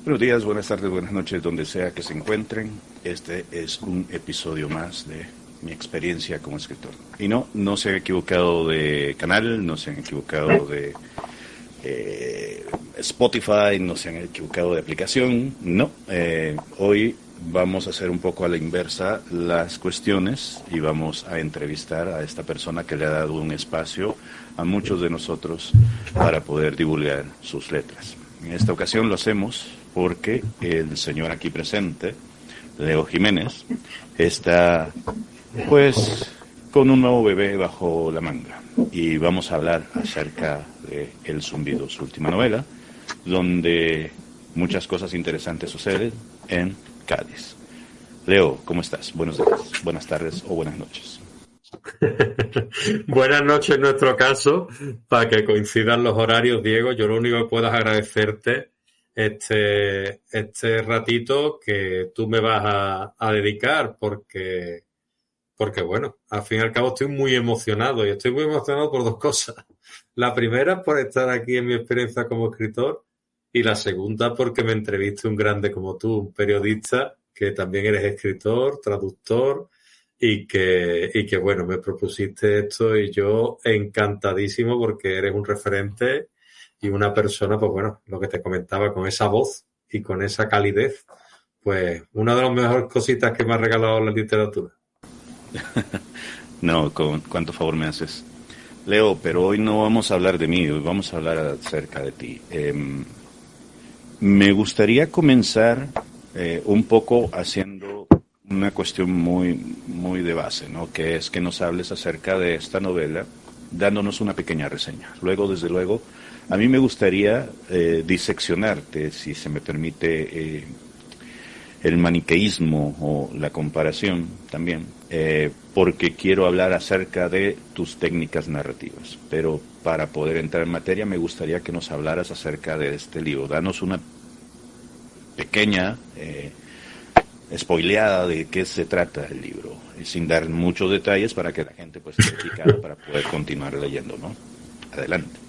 Buenos días, buenas tardes, buenas noches, donde sea que se encuentren. Este es un episodio más de mi experiencia como escritor. Y no se han equivocado de canal, no se han equivocado de Spotify, no se han equivocado de aplicación. No, hoy vamos a hacer un poco a la inversa las cuestiones y vamos a entrevistar a esta persona que le ha dado un espacio a muchos de nosotros para poder divulgar sus letras. En esta ocasión lo hacemos porque el señor aquí presente, Leo Jiménez, está pues con un nuevo bebé bajo la manga y vamos a hablar acerca de El Zumbido, su última novela, donde muchas cosas interesantes suceden en Cádiz. Leo, ¿cómo estás? Buenos días, buenas tardes o buenas noches. Buenas noches en nuestro caso, para que coincidan los horarios, Diego. Yo lo único que puedo es agradecerte este ratito que tú me vas a dedicar, porque bueno, al fin y al cabo estoy muy emocionado y estoy muy emocionado por dos cosas. La primera por estar aquí en mi experiencia como escritor y la segunda porque me entreviste un grande como tú, un periodista que también eres escritor, traductor y que bueno, me propusiste esto y yo encantadísimo porque eres un referente y una persona, pues bueno, lo que te comentaba, con esa voz y con esa calidez, pues una de las mejores cositas que me ha regalado la literatura. No, con cuánto favor me haces. Leo, pero hoy no vamos a hablar de mí, hoy vamos a hablar acerca de ti. Me gustaría comenzar un poco haciendo una cuestión muy de base, ¿no? Que es que nos hables acerca de esta novela, dándonos una pequeña reseña. Luego, desde luego, a mí me gustaría diseccionarte, si se me permite, el maniqueísmo o la comparación también, porque quiero hablar acerca de tus técnicas narrativas. Pero para poder entrar en materia me gustaría que nos hablaras acerca de este libro. Danos una pequeña spoileada de qué se trata el libro, sin dar muchos detalles para que la gente pues esté picada para poder continuar leyendo, ¿no? Adelante.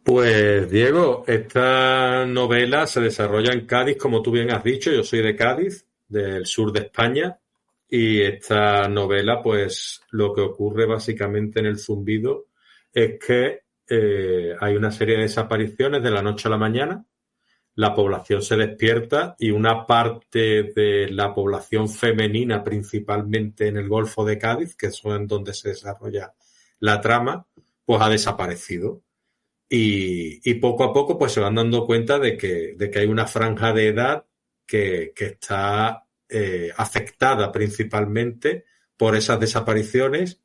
Pues Diego, esta novela se desarrolla en Cádiz, como tú bien has dicho. Yo soy de Cádiz, del sur de España, y esta novela, pues lo que ocurre básicamente en El Zumbido es que hay una serie de desapariciones de la noche a la mañana. La población se despierta y una parte de la población femenina, principalmente en el Golfo de Cádiz, que es en donde se desarrolla la trama, pues ha desaparecido. Y poco a poco pues se van dando cuenta de que hay una franja de edad que está afectada principalmente por esas desapariciones,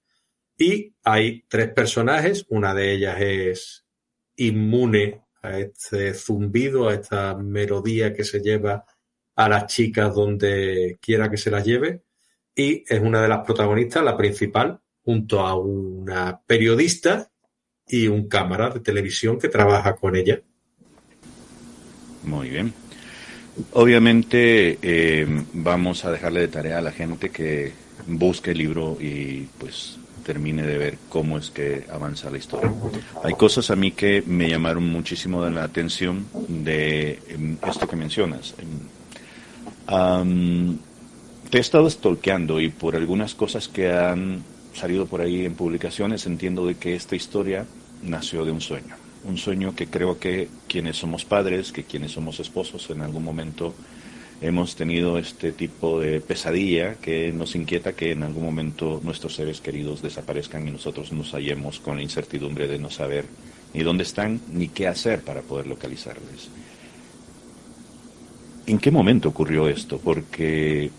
y hay tres personajes. Una de ellas es inmune a este zumbido, a esta melodía que se lleva a las chicas donde quiera que se las lleve, y es una de las protagonistas, la principal, junto a una periodista y un cámara de televisión que trabaja con ella. Muy bien. Obviamente vamos a dejarle de tarea a la gente que busque el libro y pues termine de ver cómo es que avanza la historia. Hay cosas a mí que me llamaron muchísimo de la atención de esto que mencionas. Te he estado stalkeando y por algunas cosas que han salido por ahí en publicaciones entiendo de que esta historia nació de un sueño que creo que quienes somos padres, que quienes somos esposos en algún momento hemos tenido este tipo de pesadilla que nos inquieta que en algún momento nuestros seres queridos desaparezcan y nosotros nos hallemos con la incertidumbre de no saber ni dónde están ni qué hacer para poder localizarles. ¿En qué momento ocurrió esto? Porque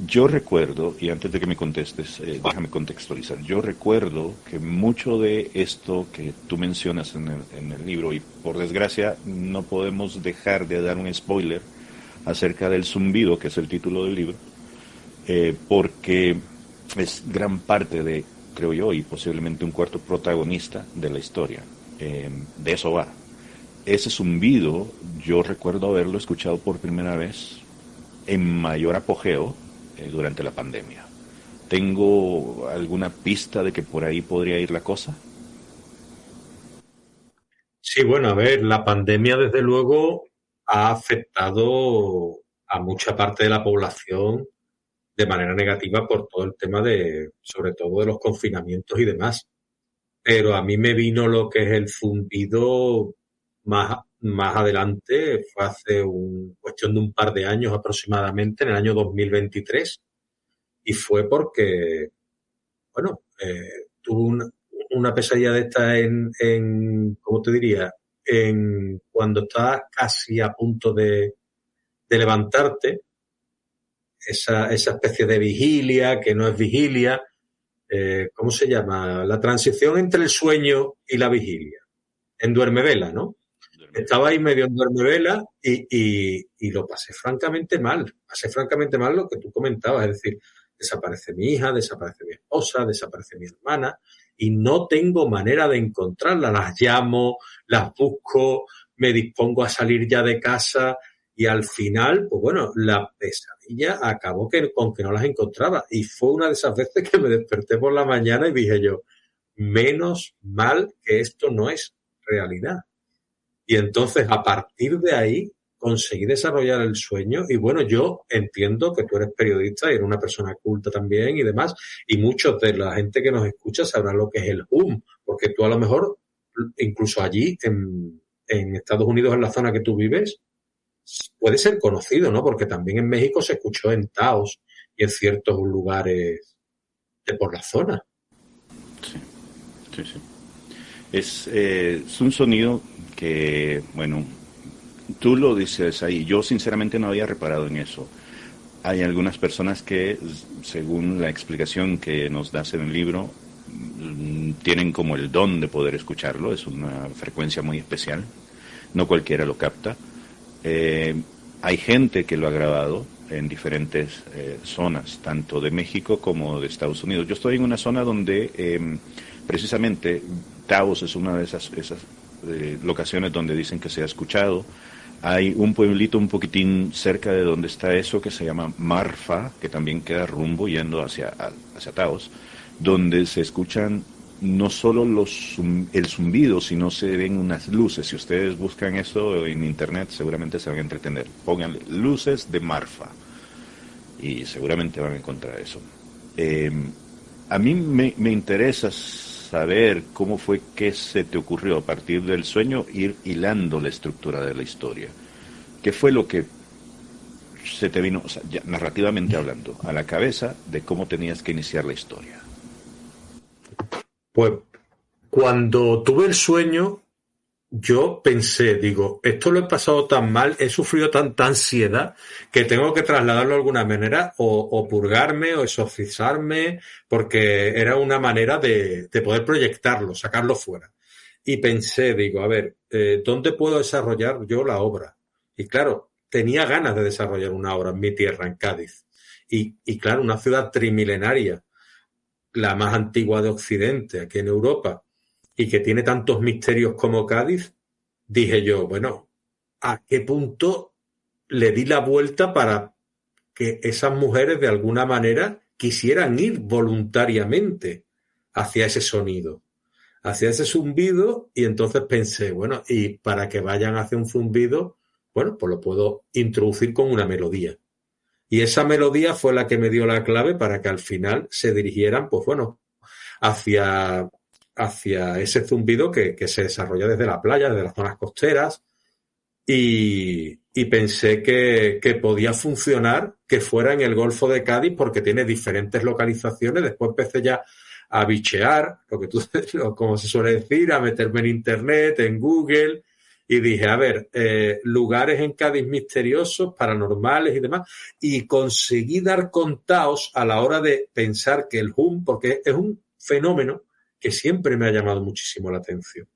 yo recuerdo, y antes de que me contestes, déjame contextualizar, yo recuerdo que mucho de esto que tú mencionas en el libro, y por desgracia no podemos dejar de dar un spoiler acerca del zumbido, que es el título del libro, porque es gran parte de, creo yo, y posiblemente un cuarto protagonista de la historia. De eso va. Ese zumbido, yo recuerdo haberlo escuchado por primera vez en mayor apogeo durante la pandemia. ¿Tengo alguna pista de que por ahí podría ir la cosa? Sí, bueno, a ver, la pandemia desde luego ha afectado a mucha parte de la población de manera negativa por todo el tema de, sobre todo de los confinamientos y demás. Pero a mí me vino lo que es el zumbido más adelante, fue hace cuestión de un par de años aproximadamente, en el año 2023, y fue porque, bueno, tuve una pesadilla de esta ¿cómo te diría? Cuando estás casi a punto de levantarte, esa especie de vigilia, que no es vigilia, ¿cómo se llama? La transición entre el sueño y la vigilia, en duermevela, ¿no? Estaba ahí medio en duermevela y lo pasé francamente mal lo que tú comentabas, es decir, desaparece mi hija, desaparece mi esposa, desaparece mi hermana y no tengo manera de encontrarlas, las llamo, las busco, me dispongo a salir ya de casa y al final, pues bueno, la pesadilla acabó con que no las encontraba y fue una de esas veces que me desperté por la mañana y dije yo, menos mal que esto no es realidad. Y entonces, a partir de ahí, conseguí desarrollar el sueño. Y bueno, yo entiendo que tú eres periodista y eres una persona culta también y demás. Y muchos de la gente que nos escucha sabrán lo que es el hum, porque tú a lo mejor, incluso allí en Estados Unidos, en la zona que tú vives, puede ser conocido, ¿no? Porque también en México se escuchó en Taos y en ciertos lugares de por la zona. Sí, sí, sí. Es un sonido que, bueno, tú lo dices ahí, yo sinceramente no había reparado en eso. Hay algunas personas que, según la explicación que nos das en el libro, tienen como el don de poder escucharlo, es una frecuencia muy especial, no cualquiera lo capta. Hay gente que lo ha grabado en diferentes zonas, tanto de México como de Estados Unidos. Yo estoy en una zona donde precisamente Taos es una de esas locaciones donde dicen que se ha escuchado. Hay un pueblito un poquitín cerca de donde está eso que se llama Marfa, que también queda rumbo yendo hacia Taos, donde se escuchan no solo el zumbido, sino se ven unas luces. Si ustedes buscan eso en internet, seguramente se van a entretener. Pónganle luces de Marfa y seguramente van a encontrar eso. A mí me interesa saber cómo fue que se te ocurrió a partir del sueño ir hilando la estructura de la historia. ¿Qué fue lo que se te vino, o sea, ya, narrativamente hablando, a la cabeza de cómo tenías que iniciar la historia? Pues cuando tuve el sueño, yo pensé, digo, esto lo he pasado tan mal, he sufrido tanta ansiedad que tengo que trasladarlo de alguna manera o purgarme o exorcizarme, porque era una manera de poder proyectarlo, sacarlo fuera. Y pensé, digo, a ver, ¿dónde puedo desarrollar yo la obra? Y claro, tenía ganas de desarrollar una obra en mi tierra, en Cádiz. Y claro, una ciudad trimilenaria, la más antigua de Occidente, aquí en Europa, y que tiene tantos misterios como Cádiz, dije yo, bueno, ¿a qué punto le di la vuelta para que esas mujeres de alguna manera quisieran ir voluntariamente hacia ese sonido, hacia ese zumbido? Y entonces pensé, bueno, y para que vayan hacia un zumbido, bueno, pues lo puedo introducir con una melodía. Y esa melodía fue la que me dio la clave para que al final se dirigieran, pues bueno, hacia, hacia ese zumbido que se desarrolla desde la playa, desde las zonas costeras, y pensé que podía funcionar que fuera en el Golfo de Cádiz porque tiene diferentes localizaciones. Después empecé ya a bichear, lo que tú, como se suele decir, a meterme en internet, en Google, y dije, a ver, lugares en Cádiz misteriosos, paranormales y demás, y conseguí dar contaos a la hora de pensar que el hum, porque es un fenómeno que siempre me ha llamado muchísimo la atención,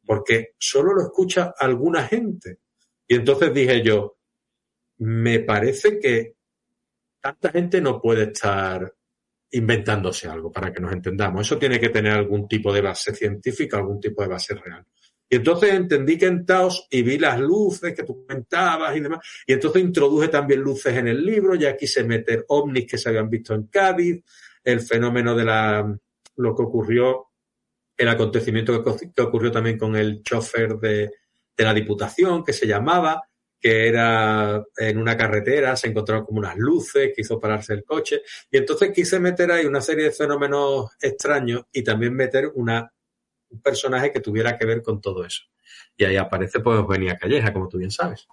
porque solo lo escucha alguna gente. Y entonces dije yo, me parece que tanta gente no puede estar inventándose algo, para que nos entendamos. Eso tiene que tener algún tipo de base científica, algún tipo de base real. Y entonces entendí que en Taos y vi las luces que tú comentabas y demás, y entonces introduje también luces en el libro, ya quise meter ovnis que se habían visto en Cádiz, el fenómeno de lo que ocurrió el acontecimiento que ocurrió también con el chofer de la Diputación, que se llamaba, que era en una carretera, se encontraron como unas luces que hizo pararse el coche, y entonces quise meter ahí una serie de fenómenos extraños y también meter un personaje que tuviera que ver con todo eso. Y ahí aparece pues Eugenia Calleja, como tú bien sabes.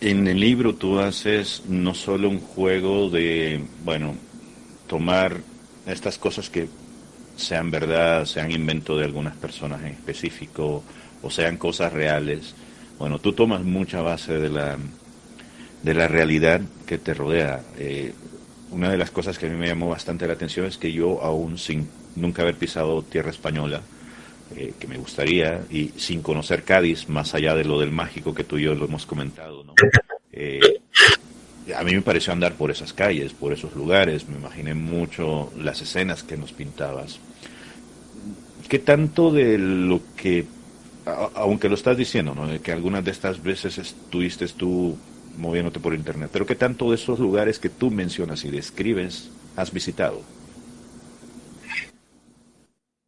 En el libro tú haces no solo un juego de, bueno, tomar estas cosas que sean verdad, sean invento de algunas personas en específico, o sean cosas reales. Bueno, tú tomas mucha base de la realidad que te rodea. Una de las cosas que a mí me llamó bastante la atención es que yo, aún sin nunca haber pisado tierra española, que me gustaría, y sin conocer Cádiz, más allá de lo del mágico que tú y yo lo hemos comentado, ¿no? A mí me pareció andar por esas calles, por esos lugares, me imaginé mucho las escenas que nos pintabas. ¿Qué tanto de lo que, aunque lo estás diciendo, ¿no?, de que algunas de estas veces estuviste tú moviéndote por internet, pero qué tanto de esos lugares que tú mencionas y describes has visitado?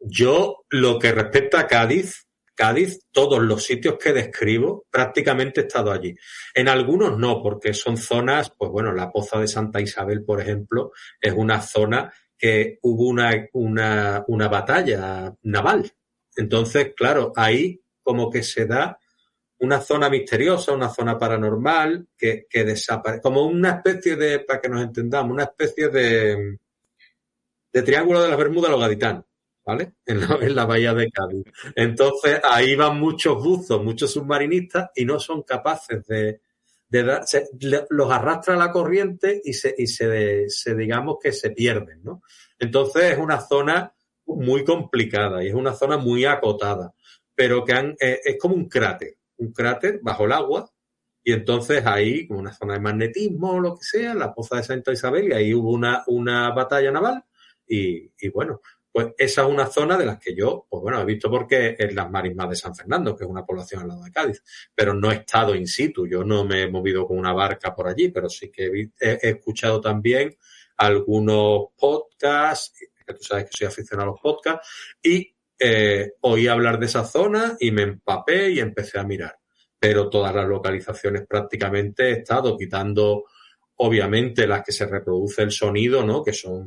Yo, lo que respecta a Cádiz, todos los sitios que describo, prácticamente he estado allí. En algunos no, porque son zonas, pues bueno, la Poza de Santa Isabel, por ejemplo, es una zona que hubo una batalla naval. Entonces, claro, ahí como que se da una zona misteriosa, una zona paranormal, que desaparece, como una especie de, para que nos entendamos, una especie de Triángulo de las Bermudas, los gaditanos, ¿vale? En la bahía de Cádiz. Entonces, ahí van muchos buzos, muchos submarinistas y no son capaces los arrastra la corriente y se digamos que se pierden, ¿no? Entonces, es una zona muy complicada y es una zona muy acotada, pero que es como un cráter bajo el agua. Y entonces ahí, como una zona de magnetismo o lo que sea, la Poza de Santa Isabel, y ahí hubo una batalla naval. Y bueno, pues esa es una zona de las que yo, pues bueno, he visto porque es las marismas de San Fernando, que es una población al lado de Cádiz, pero no he estado in situ, yo no me he movido con una barca por allí, pero sí que he escuchado también algunos podcasts, que tú sabes que soy aficionado a los podcasts, y oí hablar de esa zona y me empapé y empecé a mirar. Pero todas las localizaciones prácticamente he estado quitando, obviamente, las que se reproduce el sonido, ¿no?, que son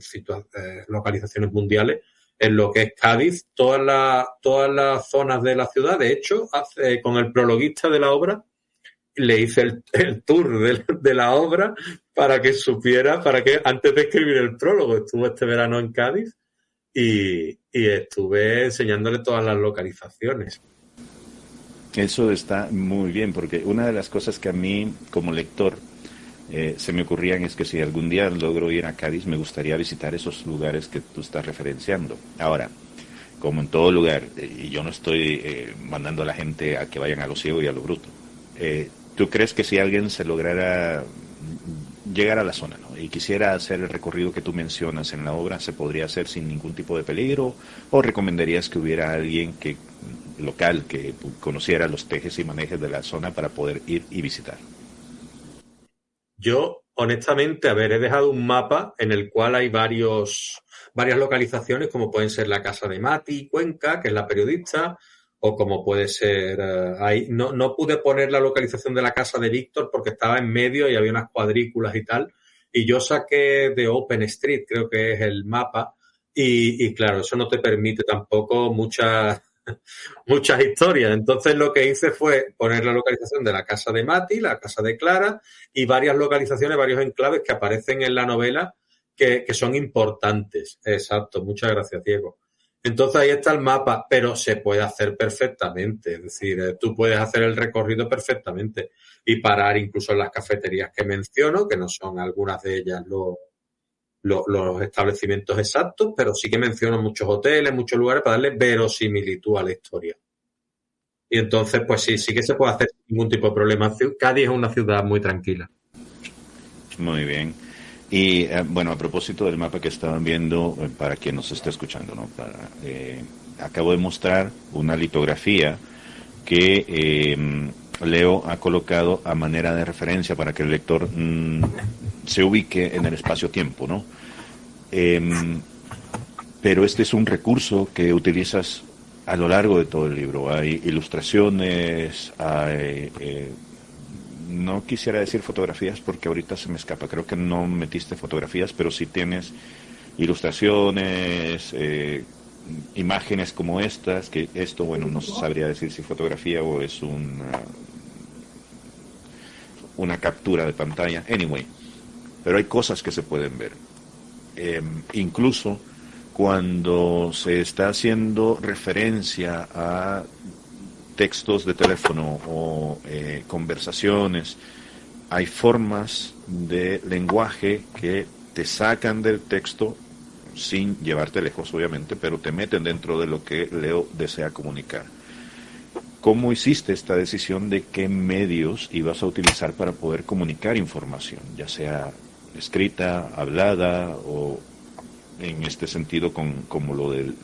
localizaciones mundiales. En lo que es Cádiz, todas las zonas de la ciudad, de hecho, con el prologuista de la obra, le hice el tour de la obra para que supiera, para que antes de escribir el prólogo, estuvo este verano en Cádiz y estuve enseñándole todas las localizaciones. Eso está muy bien, porque una de las cosas que a mí, como lector, se me ocurrían es que si algún día logro ir a Cádiz, me gustaría visitar esos lugares que tú estás referenciando. Ahora, como en todo lugar, y yo no estoy mandando a la gente a que vayan a lo ciego y a lo bruto, ¿tú crees que si alguien se lograra llegar a la zona, ¿no?, y quisiera hacer el recorrido que tú mencionas en la obra, se podría hacer sin ningún tipo de peligro? ¿O recomendarías que hubiera alguien local que conociera los tejes y manejes de la zona para poder ir y visitar? Yo, honestamente, he dejado un mapa en el cual hay varias localizaciones, como pueden ser la casa de Mati Cuenca, que es la periodista, o como puede ser ahí. No pude poner la localización de la casa de Víctor porque estaba en medio y había unas cuadrículas y tal. Y yo saqué de OpenStreet, creo que es el mapa, y claro, eso no te permite tampoco muchas historias. Entonces lo que hice fue poner la localización de la casa de Mati, la casa de Clara y varias localizaciones, varios enclaves que aparecen en la novela que son importantes. Exacto, muchas gracias, Diego. Entonces ahí está el mapa, pero se puede hacer perfectamente. Es decir, tú puedes hacer el recorrido perfectamente y parar incluso en las cafeterías que menciono, que no son algunas de ellas los establecimientos exactos, pero sí que menciono muchos hoteles, muchos lugares para darle verosimilitud a la historia. Y entonces, pues sí que se puede hacer sin ningún tipo de problema. Cádiz es una ciudad muy tranquila. Muy bien. Y bueno, a propósito del mapa que estaban viendo, para quien nos esté escuchando, ¿no?, acabo de mostrar una litografía que Leo ha colocado a manera de referencia para que el lector se ubique en el espacio-tiempo, ¿no? pero este es un recurso que utilizas a lo largo de todo el libro. Hay ilustraciones, hay, no quisiera decir fotografías porque ahorita se me escapa, creo que no metiste fotografías, pero sí tienes ilustraciones, imágenes como estas, que esto, bueno, no sabría decir si fotografía o es una captura de pantalla, anyway, pero hay cosas que se pueden ver. Incluso cuando se está haciendo referencia a textos de teléfono o conversaciones, hay formas de lenguaje que te sacan del texto sin llevarte lejos, obviamente, pero te meten dentro de lo que Leo desea comunicar. ¿Cómo hiciste esta decisión de qué medios ibas a utilizar para poder comunicar información, ya sea escrita, hablada o en este sentido como lo del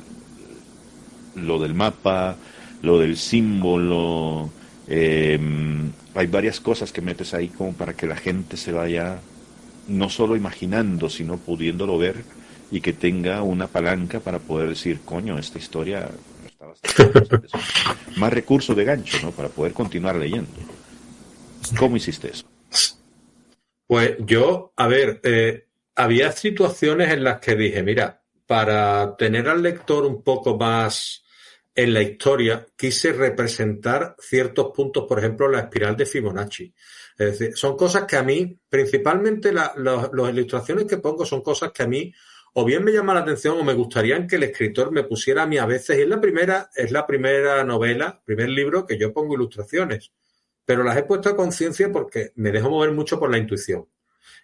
mapa, lo del símbolo? Hay varias cosas que metes ahí como para que la gente se vaya no solo imaginando, sino pudiéndolo ver y que tenga una palanca para poder decir, coño, esta historia está bastante interesante. Más recursos de gancho, ¿no? Para poder continuar leyendo. ¿Cómo hiciste eso? Pues yo, a ver, había situaciones en las que dije, mira, para tener al lector un poco más en la historia, quise representar ciertos puntos, por ejemplo, la espiral de Fibonacci. Es decir, son cosas que a mí, principalmente las ilustraciones que pongo son cosas que a mí o bien me llama la atención o me gustaría que el escritor me pusiera a mí a veces, y es la primera novela, primer libro que yo pongo ilustraciones, pero las he puesto a conciencia porque me dejo mover mucho por la intuición.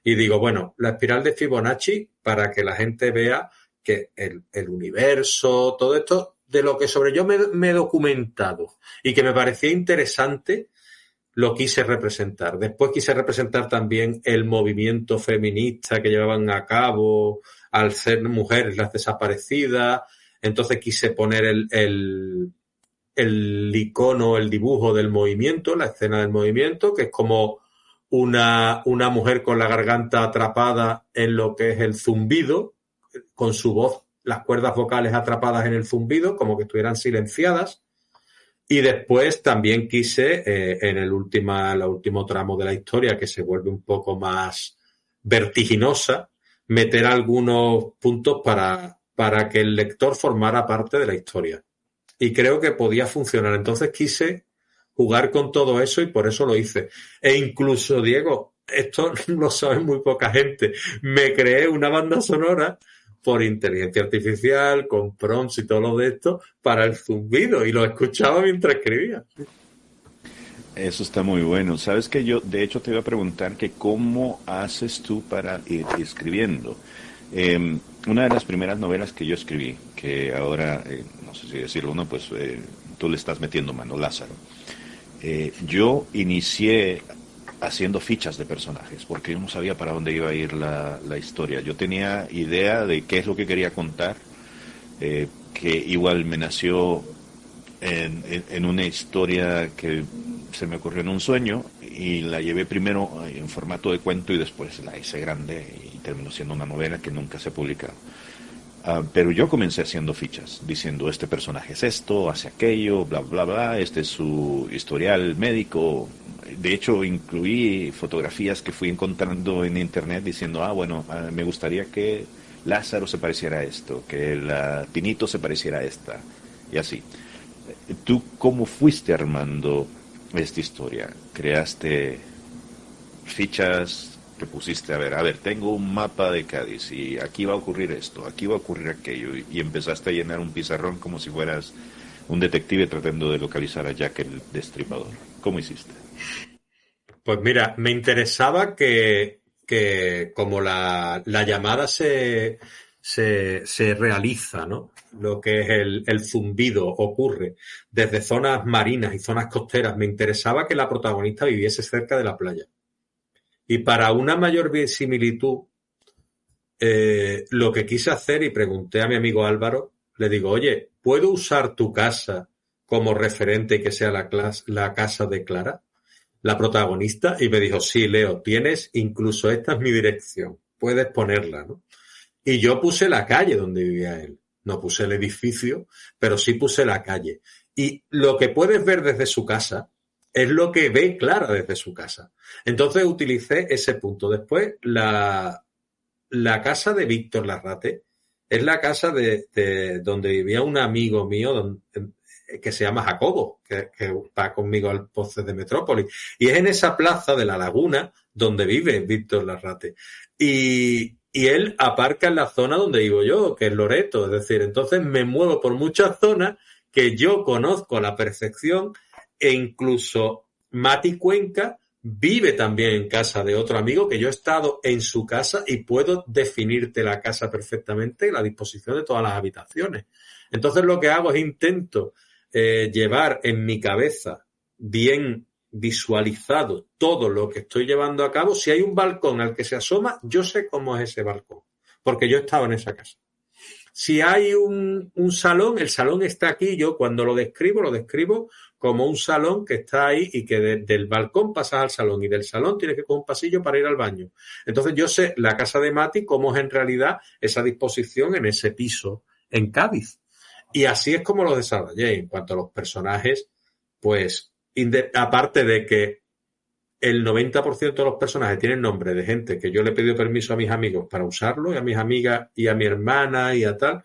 Y digo, bueno, la espiral de Fibonacci, para que la gente vea que el universo, todo esto, de lo que sobre yo me he documentado y que me parecía interesante, lo quise representar. Después quise representar también el movimiento feminista que llevaban a cabo al ser mujeres las desaparecidas. Entonces quise poner el icono, el dibujo del movimiento, la escena del movimiento, que es como una mujer con la garganta atrapada en lo que es el zumbido, con su voz, las cuerdas vocales atrapadas en el zumbido, como que estuvieran silenciadas. Y después también quise, en el último tramo de la historia, que se vuelve un poco más vertiginosa, meter algunos puntos para que el lector formara parte de la historia. Y creo que podía funcionar. Entonces quise jugar con todo eso y por eso lo hice. E incluso, Diego, esto lo sabe muy poca gente, me creé una banda sonora por inteligencia artificial, con prompts y todo lo de esto, para el zumbido, y lo escuchaba mientras escribía. Eso está muy bueno. Sabes que yo, de hecho, te iba a preguntar que cómo haces tú para ir escribiendo. Una de las primeras novelas que yo escribí, que ahora, no sé si decirlo uno, pues tú le estás metiendo mano, Lázaro. Yo inicié haciendo fichas de personajes, porque yo no sabía para dónde iba a ir la historia. Yo tenía idea de qué es lo que quería contar, que igual me nació en una historia que se me ocurrió en un sueño y la llevé primero en formato de cuento y después la hice grande y terminó siendo una novela que nunca se ha publicado. Pero yo comencé haciendo fichas, diciendo este personaje es esto, hace aquello, bla, bla, bla, este es su historial médico. De hecho, incluí fotografías que fui encontrando en internet diciendo, bueno, me gustaría que Lázaro se pareciera a esto, que la Pinito se pareciera a esta, y así. ¿Tú cómo fuiste armando esta historia? ¿Creaste fichas que pusiste, a ver, tengo un mapa de Cádiz y aquí va a ocurrir esto, aquí va a ocurrir aquello, y empezaste a llenar un pizarrón como si fueras un detective tratando de localizar a Jack el Destripador? ¿Cómo hiciste? Pues mira, me interesaba que como la llamada se realiza, ¿no? Lo que es el zumbido ocurre desde zonas marinas y zonas costeras, me interesaba que la protagonista viviese cerca de la playa. Y para una mayor similitud, lo que quise hacer, y pregunté a mi amigo Álvaro, le digo, oye, ¿puedo usar tu casa como referente y que sea la casa de Clara, la protagonista? Y me dijo, sí, Leo, tienes, incluso esta es mi dirección, puedes ponerla, ¿no? Y yo puse la calle donde vivía él. no puse el edificio, pero sí puse la calle. Y lo que puedes ver desde su casa es lo que ve Clara desde su casa. Entonces utilicé ese punto. Después, la casa de Víctor Larrate es la casa de donde vivía un amigo mío que se llama Jacobo, que va conmigo al Pozo de Metrópolis. Y es en esa plaza de la Laguna donde vive Víctor Larrate. Y él aparca en la zona donde vivo yo, que es Loreto. Es decir, entonces me muevo por muchas zonas que yo conozco a la perfección, e incluso Mati Cuenca vive también en casa de otro amigo, que yo he estado en su casa y puedo definirte la casa perfectamente y la disposición de todas las habitaciones. Entonces lo que hago es intento llevar en mi cabeza bien visualizado todo lo que estoy llevando a cabo. Si hay un balcón al que se asoma, yo sé cómo es ese balcón, porque yo he estado en esa casa. Si hay un salón, el salón está aquí. Yo cuando lo describo como un salón que está ahí y que del balcón pasas al salón y del salón tienes que coger un pasillo para ir al baño. Entonces yo sé la casa de Mati cómo es en realidad esa disposición en ese piso en Cádiz. Y así es como lo desarrollé. En cuanto a los personajes, pues aparte de que el 90% de los personajes tienen nombre de gente que yo le he pedido permiso a mis amigos para usarlo, y a mis amigas y a mi hermana y a tal,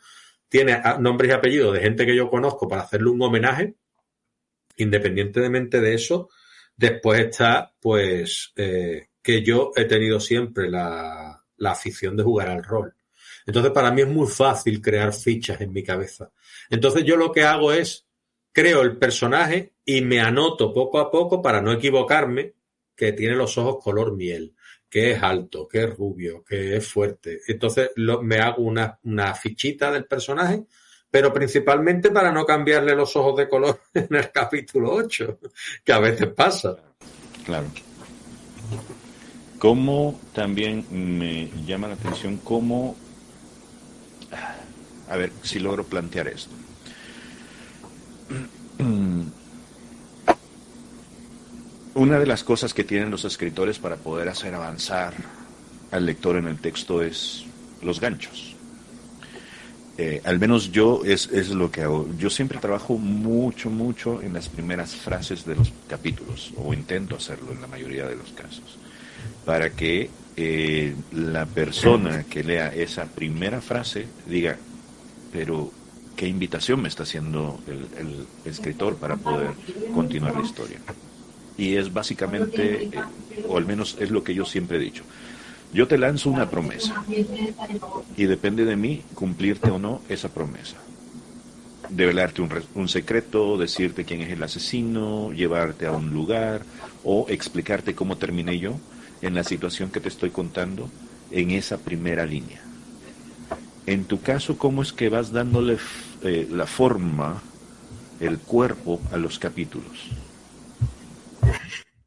tiene nombres y apellidos de gente que yo conozco para hacerle un homenaje. Independientemente de eso, después está, pues, que yo he tenido siempre la afición de jugar al rol. Entonces, para mí es muy fácil crear fichas en mi cabeza. Entonces, yo lo que hago es, creo el personaje y me anoto poco a poco para no equivocarme, que tiene los ojos color miel, que es alto, que es rubio, que es fuerte. Entonces, me hago una fichita del personaje, pero principalmente para no cambiarle los ojos de color en el capítulo 8, que a veces pasa. Claro. Como también me llama la atención cómo, a ver si logro plantear esto. Una de las cosas que tienen los escritores para poder hacer avanzar al lector en el texto es los ganchos. Al menos yo es lo que hago. Yo siempre trabajo mucho en las primeras frases de los capítulos, o intento hacerlo en la mayoría de los casos, para que la persona que lea esa primera frase diga, pero ¿qué invitación me está haciendo el escritor para poder continuar la historia? Y es básicamente, o al menos es lo que yo siempre he dicho. Yo te lanzo una promesa y depende de mí cumplirte o no esa promesa. Develarte un secreto, decirte quién es el asesino, llevarte a un lugar o explicarte cómo terminé yo en la situación que te estoy contando en esa primera línea. En tu caso, ¿cómo es que vas dándole la forma, el cuerpo a los capítulos?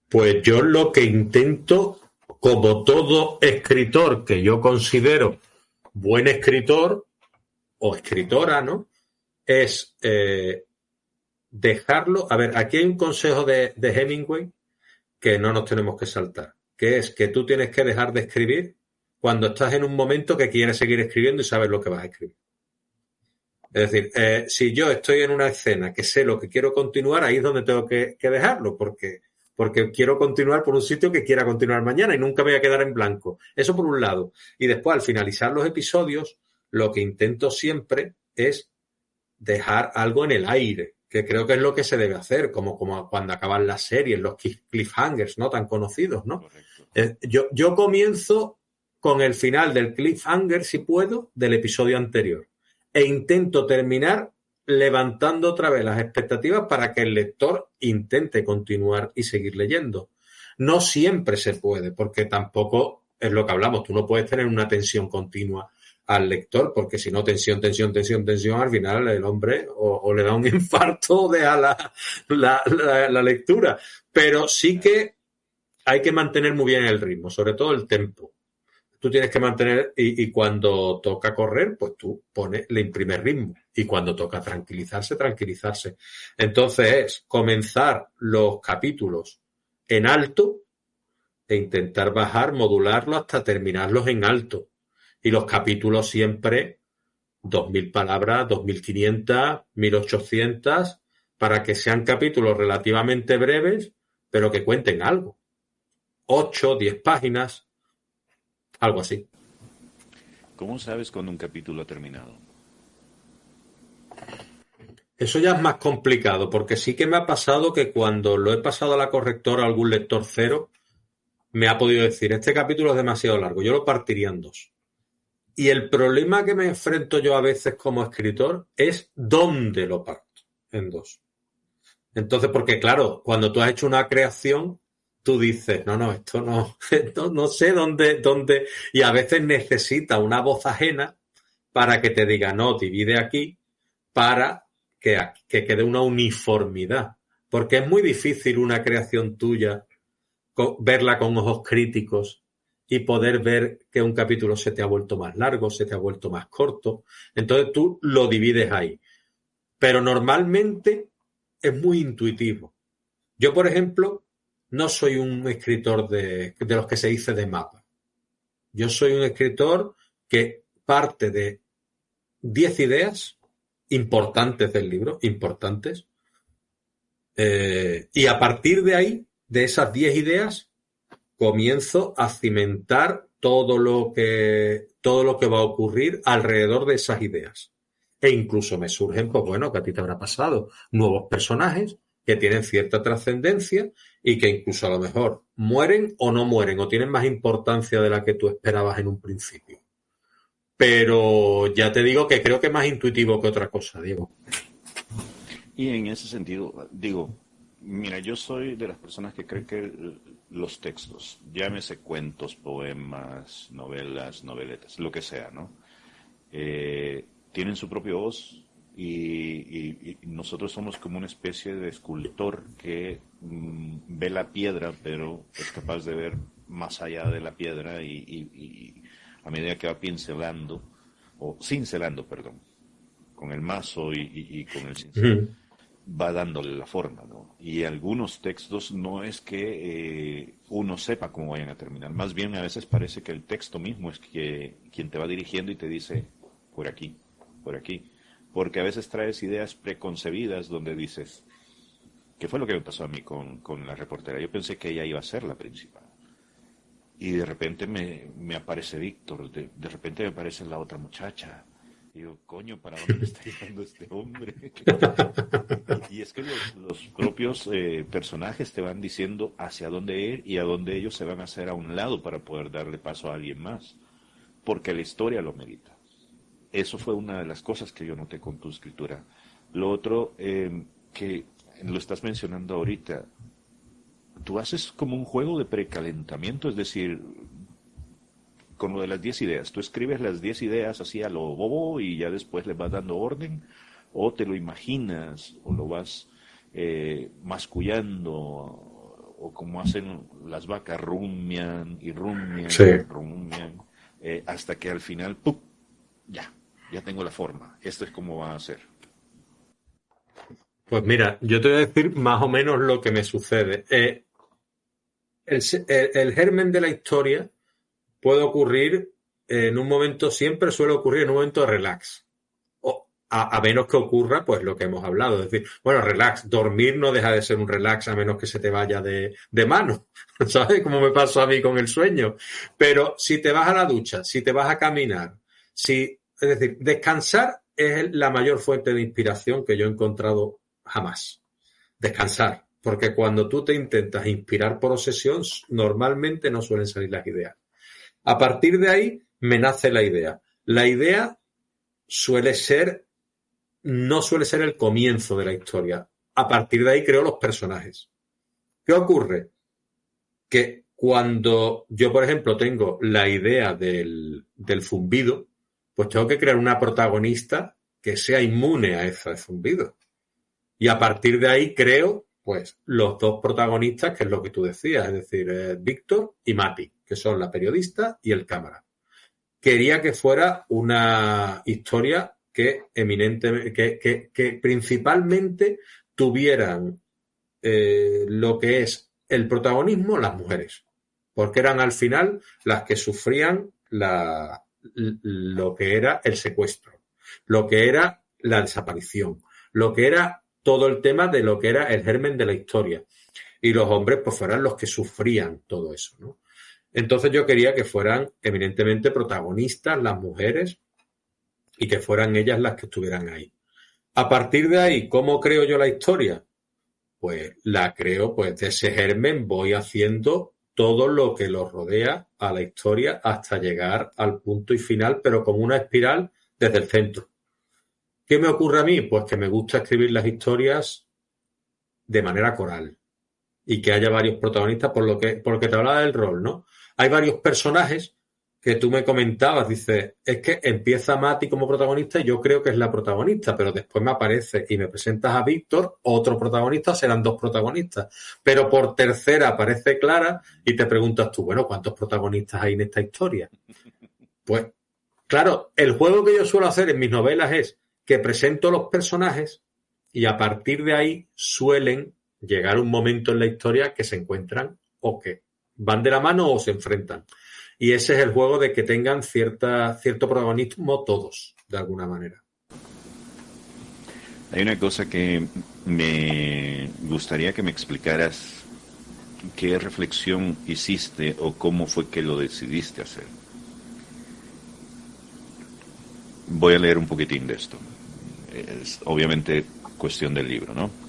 Pues yo lo que intento, como todo escritor que yo considero buen escritor o escritora, ¿no? Es dejarlo. A ver, aquí hay un consejo de Hemingway que no nos tenemos que saltar, que es que tú tienes que dejar de escribir cuando estás en un momento que quieres seguir escribiendo y sabes lo que vas a escribir. Es decir, si yo estoy en una escena que sé lo que quiero continuar, ahí es donde tengo que dejarlo, porque quiero continuar por un sitio que quiera continuar mañana y nunca me voy a quedar en blanco. Eso por un lado. Y después, al finalizar los episodios, lo que intento siempre es dejar algo en el aire, que creo que es lo que se debe hacer, como cuando acaban las series, los cliffhangers, ¿no? Tan conocidos, ¿no? Yo comienzo con el final del cliffhanger, si puedo, del episodio anterior. E intento terminar levantando otra vez las expectativas para que el lector intente continuar y seguir leyendo. No siempre se puede, porque tampoco es lo que hablamos. Tú no puedes tener una tensión continua al lector, porque si no, tensión, al final el hombre o le da un infarto o deja la lectura. Pero sí que hay que mantener muy bien el ritmo, sobre todo el tempo. Tú tienes que mantener, y cuando toca correr, pues tú le imprimes ritmo. Y cuando toca tranquilizarse. Entonces es comenzar los capítulos en alto e intentar bajar, modularlo hasta terminarlos en alto. Y los capítulos siempre, 2.000 palabras, 2.500, 1.800, para que sean capítulos relativamente breves, pero que cuenten algo. 8, 10 páginas, algo así. ¿Cómo sabes cuando un capítulo ha terminado? Eso ya es más complicado, porque sí que me ha pasado que cuando lo he pasado a la correctora a algún lector cero, me ha podido decir, este capítulo es demasiado largo, yo lo partiría en 2. Y el problema que me enfrento yo a veces como escritor es dónde lo parto en 2. Entonces, porque claro, cuando tú has hecho una creación, tú dices, no, esto no sé dónde, y a veces necesita una voz ajena para que te diga, no, divide aquí, para que quede una uniformidad. Porque es muy difícil una creación tuya verla con ojos críticos y poder ver que un capítulo se te ha vuelto más largo, se te ha vuelto más corto. Entonces tú lo divides ahí. Pero normalmente es muy intuitivo. Yo, por ejemplo, no soy un escritor de los que se dice de mapa. Yo soy un escritor que parte de 10 ideas importantes del libro, importantes, y a partir de ahí, de esas 10 ideas, comienzo a cimentar todo lo que va a ocurrir alrededor de esas ideas. E incluso me surgen, pues bueno, que a ti te habrá pasado, nuevos personajes que tienen cierta trascendencia y que incluso a lo mejor mueren o no mueren o tienen más importancia de la que tú esperabas en un principio. Pero ya te digo que creo que es más intuitivo que otra cosa, Diego. Y en ese sentido, digo, mira, yo soy de las personas que creen que los textos, llámese cuentos, poemas, novelas, noveletas, lo que sea, ¿no? Tienen su propia voz y nosotros somos como una especie de escultor que ve la piedra, pero es capaz de ver más allá de la piedra y a medida que va pincelando, o cincelando, perdón, con el mazo y con el cincel, va dándole la forma, ¿no? Y algunos textos no es que uno sepa cómo vayan a terminar, más bien a veces parece que el texto mismo es quien te va dirigiendo y te dice, por aquí, porque a veces traes ideas preconcebidas donde dices, ¿qué fue lo que me pasó a mí con la reportera? Yo pensé que ella iba a ser la principal. Y de repente me aparece Víctor, de repente me aparece la otra muchacha. Y digo, coño, ¿para dónde me está llevando este hombre? Y es que los propios personajes te van diciendo hacia dónde ir y a dónde ellos se van a hacer a un lado para poder darle paso a alguien más, porque la historia lo merita. Eso fue una de las cosas que yo noté con tu escritura. Lo otro, que lo estás mencionando ahorita, tú haces como un juego de precalentamiento, es decir, con lo de las 10 ideas, tú escribes las 10 ideas así a lo bobo y ya después le vas dando orden, o te lo imaginas, o lo vas mascullando, o como hacen las vacas, rumian y rumian, Sí. rumian, hasta que al final, ¡pum!, ya tengo la forma, esto es como va a ser. Pues mira, yo te voy a decir más o menos lo que me sucede. El germen de la historia puede ocurrir en un momento, siempre suele ocurrir en un momento de relax. O a menos que ocurra, pues lo que hemos hablado. Es decir, bueno, relax, dormir no deja de ser un relax a menos que se te vaya de mano. ¿Sabes? Como me pasó a mí con el sueño. Pero si te vas a la ducha, si te vas a caminar, es decir, descansar es la mayor fuente de inspiración que yo he encontrado jamás. Descansar. Porque cuando tú te intentas inspirar por obsesión, normalmente no suelen salir las ideas. A partir de ahí me nace la idea. La idea no suele ser el comienzo de la historia. A partir de ahí creo los personajes. ¿Qué ocurre? Que cuando yo, por ejemplo, tengo la idea del zumbido, pues tengo que crear una protagonista que sea inmune a ese zumbido. Y a partir de ahí creo, pues, los dos protagonistas, que es lo que tú decías, es decir, Víctor y Mati, que son la periodista y el cámara. Quería que fuera una historia que principalmente tuvieran lo que es el protagonismo las mujeres, porque eran al final las que sufrían lo que era el secuestro. lo que era la desaparición, lo que era todo el tema de lo que era el germen de la historia. Y los hombres pues fueran los que sufrían todo eso, ¿no? Entonces yo quería que fueran eminentemente protagonistas las mujeres y que fueran ellas las que estuvieran ahí. A partir de ahí, ¿cómo creo yo la historia? Pues la creo, pues de ese germen voy haciendo todo lo que lo rodea a la historia hasta llegar al punto y final, pero como una espiral desde el centro. ¿Qué me ocurre a mí? Pues que me gusta escribir las historias de manera coral y que haya varios protagonistas, porque te hablaba del rol, ¿no? Hay varios personajes que tú me comentabas, dices, es que empieza Mati como protagonista y yo creo que es la protagonista, pero después me aparece y me presentas a Víctor, otro protagonista, serán dos protagonistas, pero por tercera aparece Clara y te preguntas tú, bueno, ¿cuántos protagonistas hay en esta historia? Pues, claro, el juego que yo suelo hacer en mis novelas es que presento los personajes y a partir de ahí suelen llegar un momento en la historia que se encuentran o que van de la mano o se enfrentan. Y ese es el juego de que tengan cierto protagonismo todos, de alguna manera. Hay una cosa que me gustaría que me explicaras. ¿Qué reflexión hiciste o cómo fue que lo decidiste hacer? Voy a leer un poquitín de esto. Es obviamente cuestión del libro, ¿no?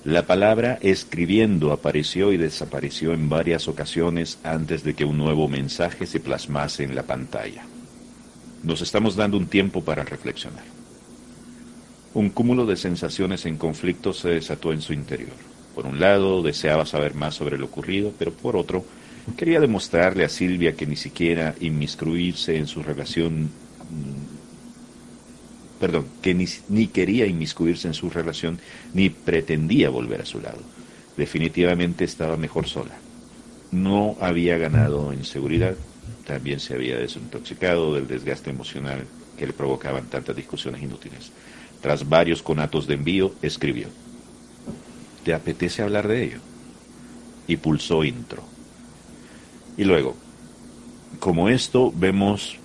La palabra escribiendo apareció y desapareció en varias ocasiones antes de que un nuevo mensaje se plasmase en la pantalla. Nos estamos dando un tiempo para reflexionar. Un cúmulo de sensaciones en conflicto se desató en su interior. Por un lado, deseaba saber más sobre lo ocurrido, pero por otro, quería demostrarle a Silvia que ni siquiera inmiscuirse en su relación... que ni quería inmiscuirse en su relación, ni pretendía volver a su lado. Definitivamente estaba mejor sola. No había ganado en seguridad, también se había desintoxicado del desgaste emocional que le provocaban tantas discusiones inútiles. Tras varios conatos de envío, escribió: ¿te apetece hablar de ello? Y pulsó intro. Y luego, como esto, vemos